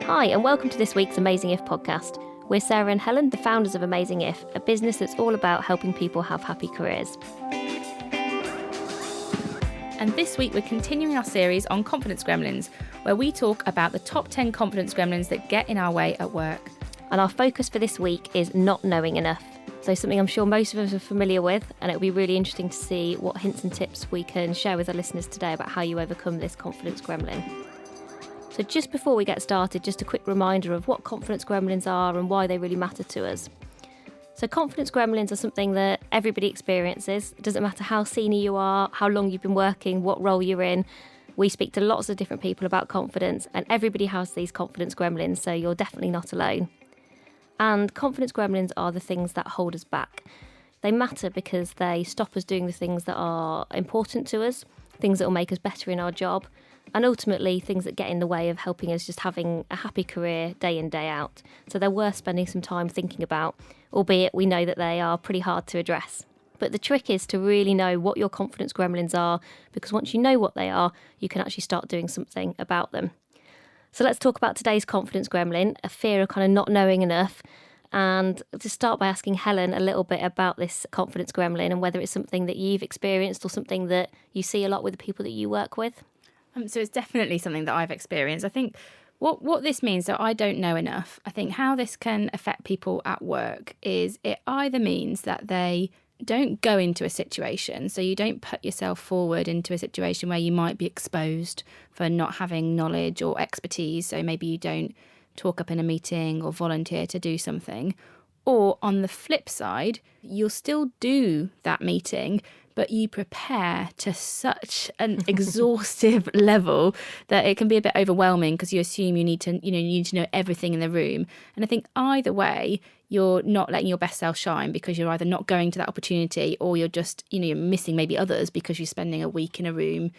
Hi, and welcome to this week's Amazing If podcast. We're Sarah and Helen, the founders of Amazing If, a business that's all about helping people have happy careers. And this week we're continuing our series on confidence gremlins, where we talk about the top 10 confidence gremlins that get in our way at work. And our focus for this week is not knowing enough. So something I'm sure most of us are familiar with, and it'll be really interesting to see what hints and tips we can share with our listeners today about how you overcome this confidence gremlin. So just before we get started, just a quick reminder of what confidence gremlins are and why they really matter to us. So confidence gremlins are something that everybody experiences. It doesn't matter how senior you are, how long you've been working, what role you're in. We speak to lots of different people about confidence, and everybody has these confidence gremlins, so you're definitely not alone. And confidence gremlins are the things that hold us back. They matter because they stop us doing the things that are important to us, things that will make us better in our job, and ultimately things that get in the way of helping us just having a happy career day in, day out. So they're worth spending some time thinking about, albeit we know that they are pretty hard to address. But the trick is to really know what your confidence gremlins are, because once you know what they are, you can actually start doing something about them. So let's talk about today's confidence gremlin, a fear of kind of not knowing enough. And to start by asking Helen a little bit about this confidence gremlin and whether it's something that you've experienced or something that you see a lot with the people that you work with. So it's definitely something that I've experienced. I think what this means, that I don't know enough, I think how this can affect people at work is it either means that they don't go into a situation, so you don't put yourself forward into a situation where you might be exposed for not having knowledge or expertise, so maybe you don't talk up in a meeting or volunteer to do something. Or on the flip side, you'll still do that meeting, but you prepare to such an exhaustive level that it can be a bit overwhelming because you assume you need to know everything in the room. And I think either way, you're not letting your best self shine because you're either not going to that opportunity or you're just, you're missing maybe others because you're spending a week in a room,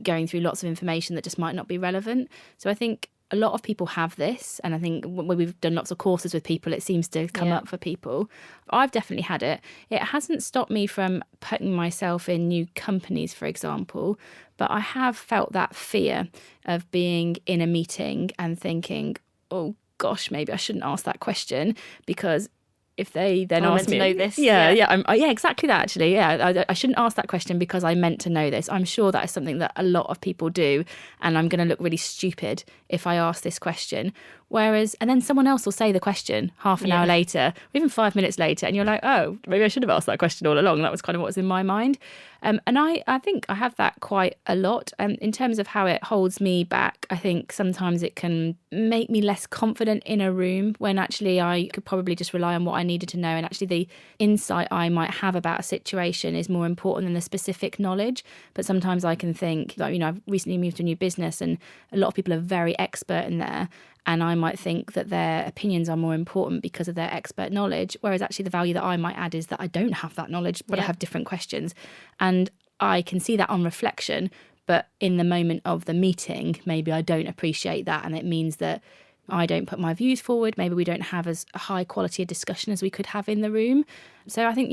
going through lots of information that just might not be relevant. So I think a lot of people have this, and I think when we've done lots of courses with people, it seems to come up for people. I've definitely had it. It hasn't stopped me from putting myself in new companies, for example, but I have felt that fear of being in a meeting and thinking, oh gosh, maybe I shouldn't ask that question, because if they then ask me, know this. Exactly that. Actually, I shouldn't ask that question because I meant to know this. I'm sure that is something that a lot of people do, and I'm going to look really stupid if I ask this question. And then someone else will say the question half an hour later, or even 5 minutes later, and you're like, oh, maybe I should have asked that question all along. That was kind of what was in my mind. And I think I have that quite a lot. In terms of how it holds me back, I think sometimes it can make me less confident in a room when actually I could probably just rely on what I needed to know. And actually the insight I might have about a situation is more important than the specific knowledge. But sometimes I can think, I've recently moved to a new business and a lot of people are very expert in there. And I might think that their opinions are more important because of their expert knowledge, whereas actually the value that I might add is that I don't have that knowledge, but I have different questions. And I can see that on reflection, but in the moment of the meeting, maybe I don't appreciate that. And it means that I don't put my views forward. Maybe we don't have as high quality a discussion as we could have in the room. So I think,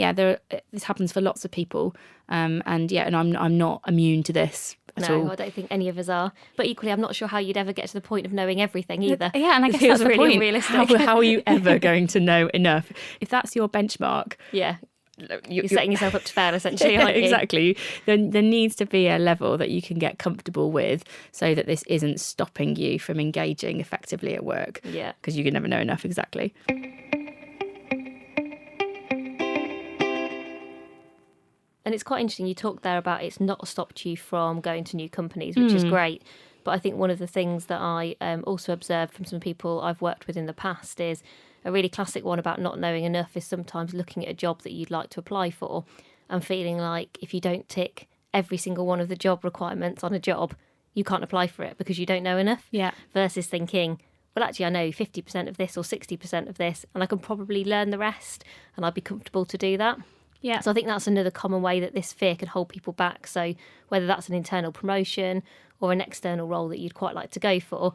this happens for lots of people. And I'm not immune to this. No, I don't think any of us are. But equally, I'm not sure how you'd ever get to the point of knowing everything either. Yeah, and I guess that's really unrealistic. How are you ever going to know enough? If that's your benchmark. Yeah. You're setting yourself up to fail, essentially, aren't you? Exactly. There needs to be a level that you can get comfortable with so that this isn't stopping you from engaging effectively at work. Yeah. Because you can never know enough, exactly. And it's quite interesting, you talked there about it's not stopped you from going to new companies, which is great. But I think one of the things that I also observed from some people I've worked with in the past is a really classic one about not knowing enough is sometimes looking at a job that you'd like to apply for and feeling like if you don't tick every single one of the job requirements on a job, you can't apply for it because you don't know enough. Yeah. Versus thinking, well, actually, I know 50% of this or 60% of this, and I can probably learn the rest, and I'd be comfortable to do that. Yeah. So I think that's another common way that this fear can hold people back. So whether that's an internal promotion or an external role that you'd quite like to go for,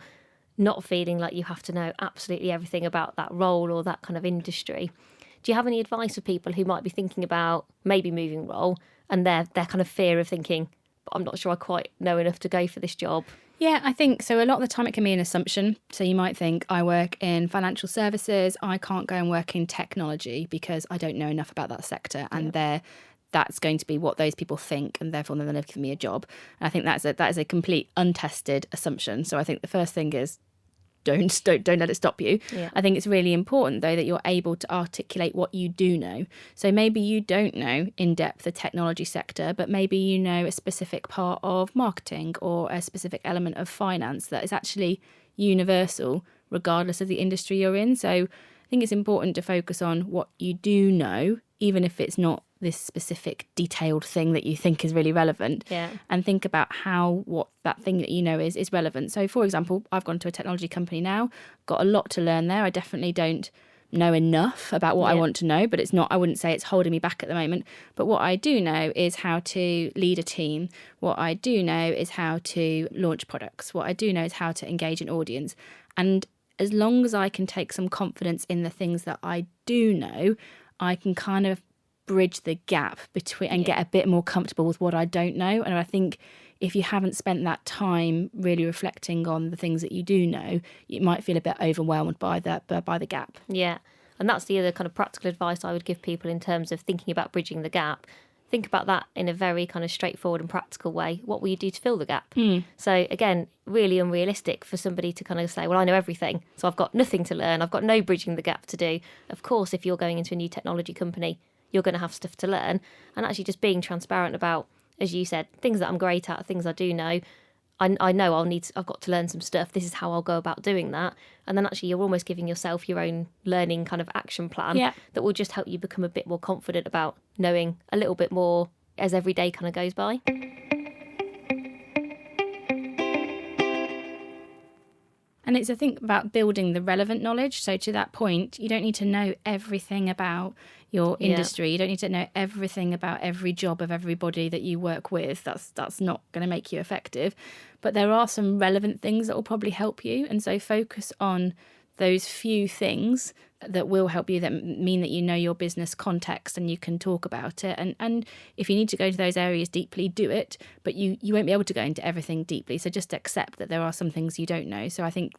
not feeling like you have to know absolutely everything about that role or that kind of industry. Do you have any advice for people who might be thinking about maybe moving role and their kind of fear of thinking, but I'm not sure I quite know enough to go for this job. Yeah, I think so. A lot of the time it can be an assumption. So you might think, I work in financial services, I can't go and work in technology because I don't know enough about that sector, and that's going to be what those people think, and therefore they're going to give me a job. And I think that is a complete untested assumption. So I think the first thing is don't let it stop you. Yeah. I think it's really important, though, that you're able to articulate what you do know. So maybe you don't know in depth the technology sector, but maybe you know a specific part of marketing or a specific element of finance that is actually universal regardless of the industry you're in. So I think it's important to focus on what you do know, even if it's not this specific detailed thing that you think is really relevant, and think about how what that thing that you know is relevant. So, for example, I've gone to a technology company now, got a lot to learn there. I definitely don't know enough about what I want to know, but it's not, I wouldn't say it's holding me back at the moment. But what I do know is how to lead a team. What I do know is how to launch products. What I do know is how to engage an audience. And as long as I can take some confidence in the things that I do know, I can kind of bridge the gap between and get a bit more comfortable with what I don't know. And I think if you haven't spent that time really reflecting on the things that you do know, you might feel a bit overwhelmed by the gap. Yeah. And that's the other kind of practical advice I would give people in terms of thinking about bridging the gap. Think about that in a very kind of straightforward and practical way. What will you do to fill the gap? So again, really unrealistic for somebody to kind of say, well, I know everything, so I've got nothing to learn. I've got no bridging the gap to do. Of course, if you're going into a new technology company, you're going to have stuff to learn. And actually just being transparent about, as you said, things that I'm great at, things I do know. I know I've got to learn some stuff. This is how I'll go about doing that. And then actually you're almost giving yourself your own learning kind of action plan that will just help you become a bit more confident about knowing a little bit more as every day kind of goes by. And it's, I think, about building the relevant knowledge. So to that point, you don't need to know everything about your industry. You don't need to know everything about every job of everybody that you work with. That's not going to make you effective. But there are some relevant things that will probably help you. And so focus on those few things that will help you, that mean that you know your business context and you can talk about it. And if you need to go into those areas deeply, do it. But you won't be able to go into everything deeply. So just accept that there are some things you don't know. So I think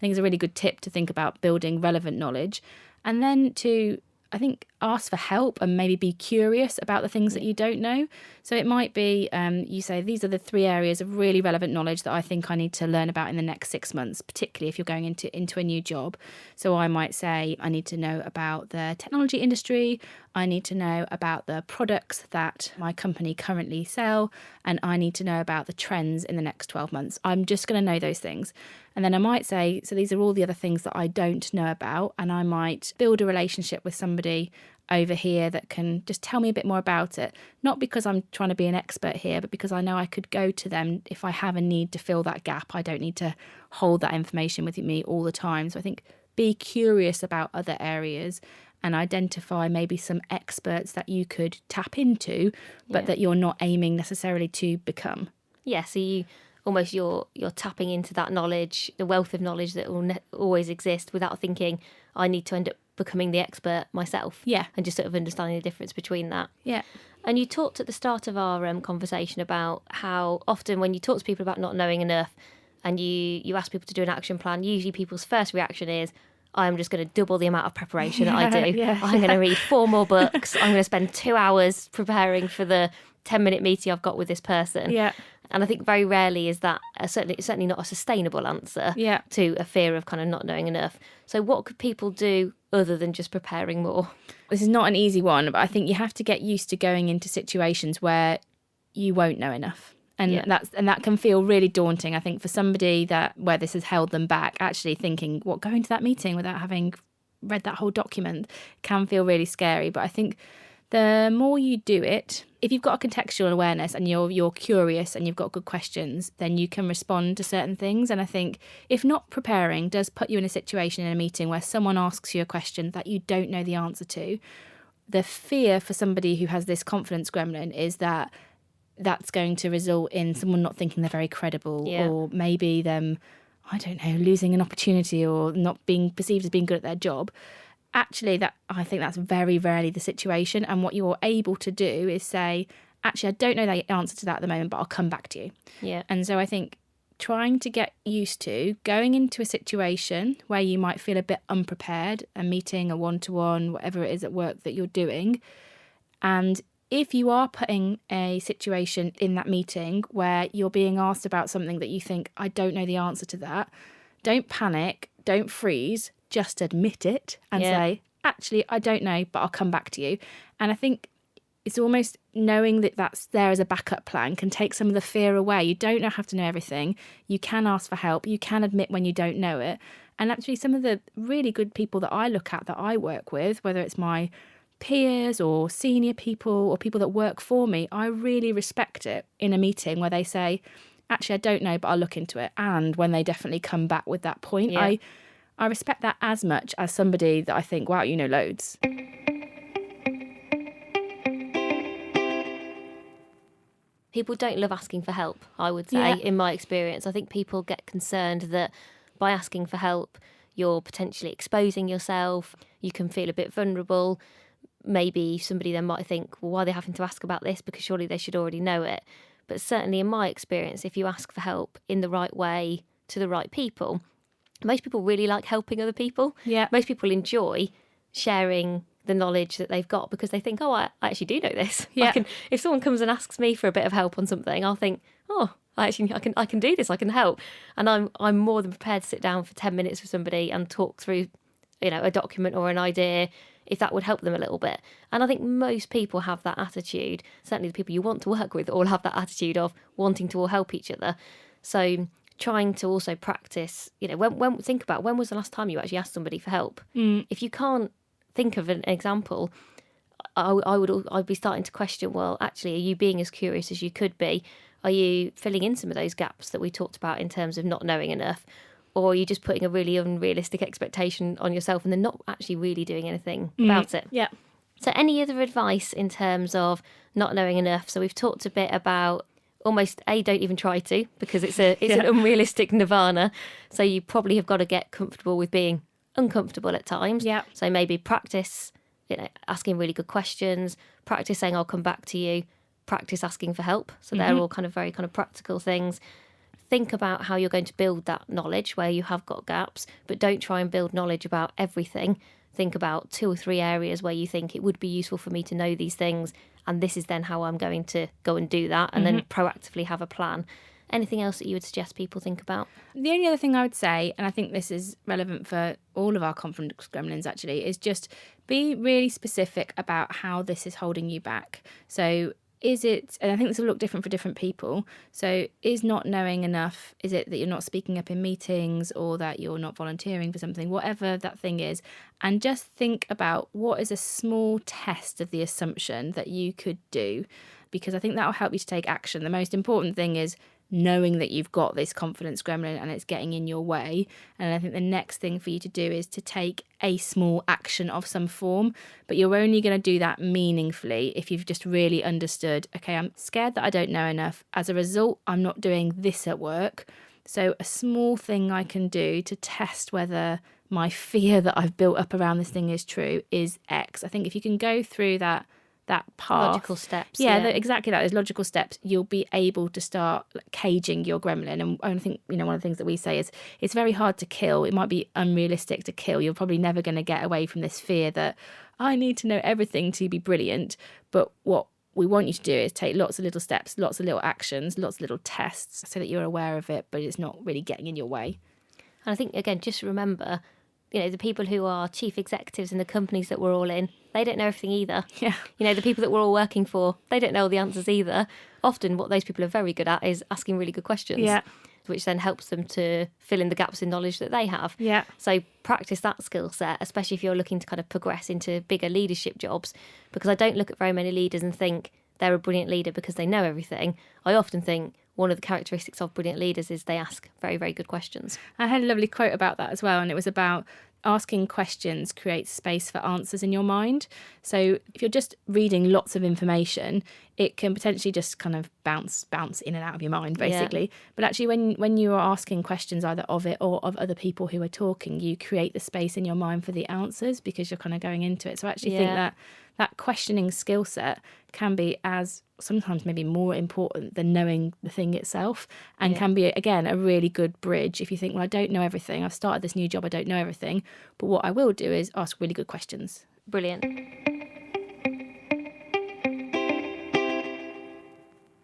it's a really good tip to think about building relevant knowledge. And then to, I think, ask for help and maybe be curious about the things that you don't know. So it might be, you say, these are the 3 areas of really relevant knowledge that I think I need to learn about in the next 6 months, particularly if you're going into a new job. So I might say, I need to know about the technology industry, I need to know about the products that my company currently sell, and I need to know about the trends in the next 12 months. I'm just going to know those things. And then I might say, so these are all the other things that I don't know about, and I might build a relationship with somebody over here that can just tell me a bit more about it. Not because I'm trying to be an expert here, but because I know I could go to them if I have a need to fill that gap. I don't need to hold that information with me all the time. So I think be curious about other areas and identify maybe some experts that you could tap into, but that you're not aiming necessarily to become. Yeah, so you're tapping into that knowledge, the wealth of knowledge that will always exist, without thinking I need to end up becoming the expert myself. Yeah. And just sort of understanding the difference between that. Yeah. And you talked at the start of our conversation about how often when you talk to people about not knowing enough and you ask people to do an action plan, usually people's first reaction is, I'm just going to double the amount of preparation that I do. I'm going to read 4 more books. I'm going to spend 2 hours preparing for the 10-minute meeting I've got with this person. Yeah. And I think very rarely is that certainly not a sustainable answer to a fear of kind of not knowing enough. So what could people do other than just preparing more? This is not an easy one, but I think you have to get used to going into situations where you won't know enough. And that can feel really daunting, I think, for somebody where this has held them back, actually thinking, going to that meeting without having read that whole document can feel really scary. But I think the more you do it, if you've got a contextual awareness and you're curious and you've got good questions, then you can respond to certain things. And I think if not preparing does put you in a situation in a meeting where someone asks you a question that you don't know the answer to, the fear for somebody who has this confidence gremlin is that that's going to result in someone not thinking they're very credible, or maybe them, I don't know, losing an opportunity or not being perceived as being good at their job. Actually, I think that's very rarely the situation. And what you're able to do is say, actually, I don't know the answer to that at the moment, but I'll come back to you. Yeah. And so I think trying to get used to going into a situation where you might feel a bit unprepared, a meeting, a one-to-one, whatever it is at work that you're doing. And if you are putting a situation in that meeting where you're being asked about something that you think, I don't know the answer to that, don't panic, don't freeze, just admit it and say, actually, I don't know, but I'll come back to you. And I think it's almost knowing that that's there as a backup plan can take some of the fear away. You don't have to know everything. You can ask for help. You can admit when you don't know it. And actually, some of the really good people that I look at, that I work with, whether it's my peers or senior people or people that work for me, I really respect it in a meeting where they say, actually, I don't know, but I'll look into it. And when they definitely come back with that point, I respect that as much as somebody that I think, wow, you know loads. People don't love asking for help, I would say, in my experience. I think people get concerned that by asking for help, you're potentially exposing yourself. You can feel a bit vulnerable. Maybe somebody then might think, well, why are they having to ask about this? Because surely they should already know it. But certainly in my experience, if you ask for help in the right way to the right people, most people really like helping other people. Yeah. Most people enjoy sharing the knowledge that they've got because they think, oh, I actually do know this. Yeah. If someone comes and asks me for a bit of help on something, I'll think, oh, I can do this. I can help. And I'm more than prepared to sit down for 10 minutes with somebody and talk through, a document or an idea if that would help them a little bit. And I think most people have that attitude. Certainly the people you want to work with all have that attitude of wanting to all help each other. So trying to also practice, think about when was the last time you actually asked somebody for help? If you can't think of an example, I'd be starting to question, well, actually, are you being as curious as you could be? Are you filling in some of those gaps that we talked about in terms of not knowing enough? Or are you just putting a really unrealistic expectation on yourself and then not actually really doing anything about it? Yeah. So any other advice in terms of not knowing enough? So we've talked a bit about almost, don't even try to, because it's an unrealistic nirvana. So you probably have got to get comfortable with being uncomfortable at times. Yeah. So maybe practice, asking really good questions, practice saying I'll come back to you, practice asking for help. So they're all kind of very kind of practical things. Think about how you're going to build that knowledge where you have got gaps, but don't try and build knowledge about everything. Think about 2 or 3 areas where you think it would be useful for me to know these things, and this is then how I'm going to go and do that, and then proactively have a plan. Anything else that you would suggest people think about? The only other thing I would say, and I think this is relevant for all of our confidence gremlins actually, is just be really specific about how this is holding you back. So is it, and I think this will look different for different people, so is not knowing enough, is it that you're not speaking up in meetings or that you're not volunteering for something, whatever that thing is, and just think about what is a small test of the assumption that you could do, because I think that will help you to take action. The most important thing is knowing that you've got this confidence gremlin and it's getting in your way. And I think the next thing for you to do is to take a small action of some form, but you're only going to do that meaningfully if you've just really understood, okay, I'm scared that I don't know enough. As a result, I'm not doing this at work. So a small thing I can do to test whether my fear that I've built up around this thing is true is X. I think if you can go through that path, Logical steps. Exactly that. Those logical steps, you'll be able to start caging your gremlin. And I think, one of the things that we say is it's very hard to kill. It might be unrealistic to kill. You're probably never going to get away from this fear that I need to know everything to be brilliant. But what we want you to do is take lots of little steps, lots of little actions, lots of little tests so that you're aware of it, but it's not really getting in your way. And I think, again, just remember, the people who are chief executives in the companies that we're all in, they don't know everything either. Yeah. The people that we're all working for, they don't know all the answers either. Often what those people are very good at is asking really good questions, which then helps them to fill in the gaps in knowledge that they have. Yeah. So practice that skill set, especially if you're looking to kind of progress into bigger leadership jobs, because I don't look at very many leaders and think they're a brilliant leader because they know everything. I often think one of the characteristics of brilliant leaders is they ask very, very good questions. I had a lovely quote about that as well, and it was about asking questions creates space for answers in your mind. So if you're just reading lots of information, it can potentially just kind of bounce in and out of your mind, basically. Yeah. But actually, when you are asking questions either of it or of other people who are talking, you create the space in your mind for the answers because you're kind of going into it. So I actually think that questioning skill set can be as sometimes maybe more important than knowing the thing itself, and can be, again, a really good bridge if you think, well, I don't know everything. I've started this new job. I don't know everything. But what I will do is ask really good questions. Brilliant.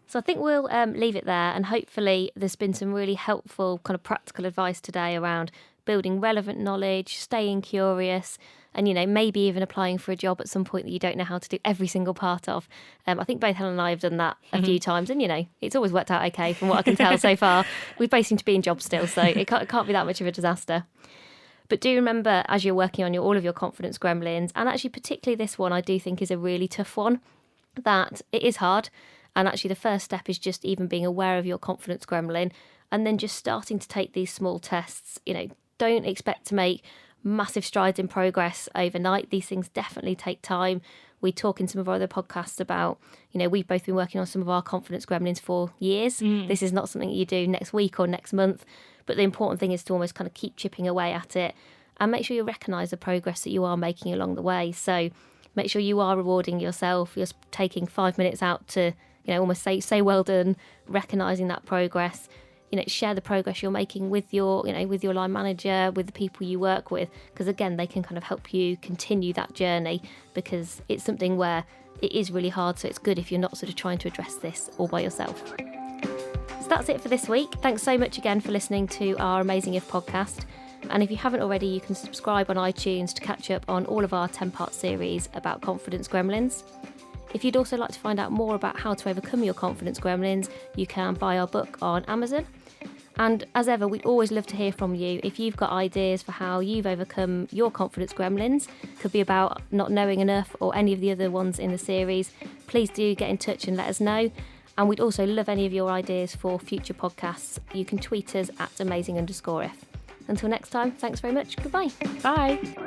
So I think we'll leave it there, and hopefully there's been some really helpful kind of practical advice today around building relevant knowledge, staying curious, and, maybe even applying for a job at some point that you don't know how to do every single part of. I think both Helen and I have done that a few times, and, it's always worked out okay from what I can tell so far. We both seem to be in jobs still, so it can't be that much of a disaster. But do remember, as you're working on all of your confidence gremlins, and actually particularly this one I do think is a really tough one, that it is hard. And actually the first step is just even being aware of your confidence gremlin, and then just starting to take these small tests. Don't expect to make massive strides in progress overnight. These things definitely take time. We talk in some of our other podcasts about, we've both been working on some of our confidence gremlins for years. This is not something you do next week or next month. But the important thing is to almost kind of keep chipping away at it and make sure you recognise the progress that you are making along the way. So make sure you are rewarding yourself. You're taking 5 minutes out to almost say well done, recognising that progress. Share the progress you're making with your line manager, with the people you work with, because again, they can kind of help you continue that journey, because it's something where it is really hard. So it's good if you're not sort of trying to address this all by yourself. So that's it for this week. Thanks so much again for listening to our Amazing If podcast. And if you haven't already, you can subscribe on iTunes to catch up on all of our 10-part series about confidence gremlins. If you'd also like to find out more about how to overcome your confidence gremlins, you can buy our book on Amazon. And as ever, we'd always love to hear from you. If you've got ideas for how you've overcome your confidence gremlins, could be about not knowing enough or any of the other ones in the series, please do get in touch and let us know. And we'd also love any of your ideas for future podcasts. You can tweet us at amazing_if. Until next time, thanks very much. Goodbye. Bye.